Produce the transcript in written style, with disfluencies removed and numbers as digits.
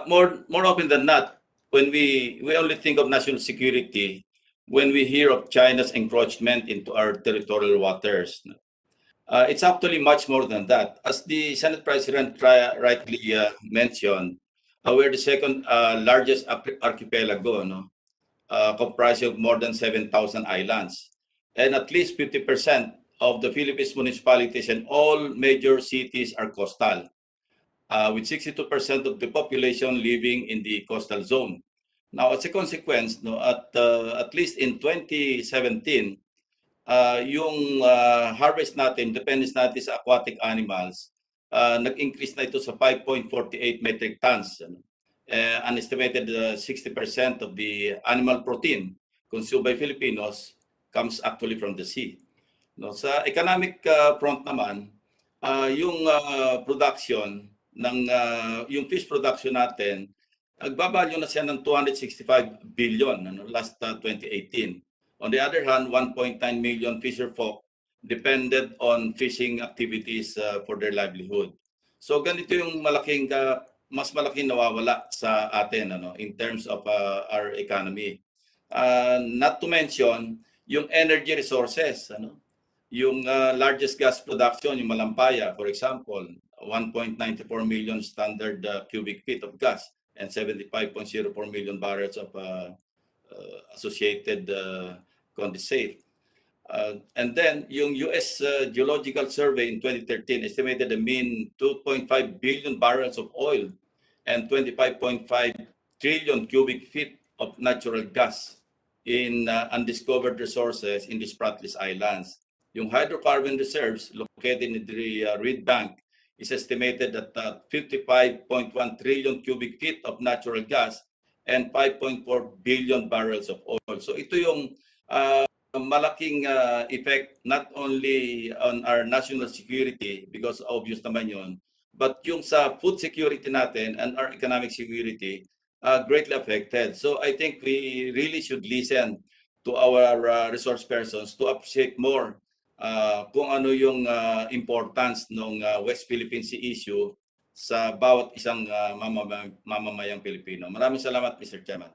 more often than not, when we only think of national security when we hear of China's encroachment into our territorial waters. It's actually much more than that. As the Senate President rightly mentioned, we're the second largest archipelago, no? Comprising of more than 7,000 islands. And at least 50% of the Philippines municipalities and all major cities are coastal, with 62% of the population living in the coastal zone. Now, as a consequence, no, at least in 2017, yung harvest natin, dependence natin sa aquatic animals, nag-increase na ito sa 5.48 metric tons. An estimated 60% of the animal protein consumed by Filipinos comes actually from the sea. No, sa economic front naman, yung production ng yung fish production natin, nagbabalyo na siya ng 265 billion last 2018. On the other hand, 1.9 million fisher folk depended on fishing activities for their livelihood. So ganito yung mas malaking nawawala sa atin in terms of our economy. Not to mention yung energy resources, yung largest gas production, yung Malampaya, for example, 1.94 million standard cubic feet of gas and 75.04 million barrels of associated condensate. And then yung US Geological Survey in 2013 estimated a mean 2.5 billion barrels of oil and 25.5 trillion cubic feet of natural gas in undiscovered resources in the Spratlys Islands. Yung hydrocarbon reserves located in the Reed Bank is estimated at 55.1 trillion cubic feet of natural gas and 5.4 billion barrels of oil. So ito yung malaking effect not only on our national security, because obvious naman yun, but yung sa food security natin and our economic security greatly affected. So I think we really should listen to our resource persons to appreciate more kung ano yung importance ng West Philippine Sea issue sa bawat isang mamamayang Pilipino. Maraming salamat, Mr. Chairman.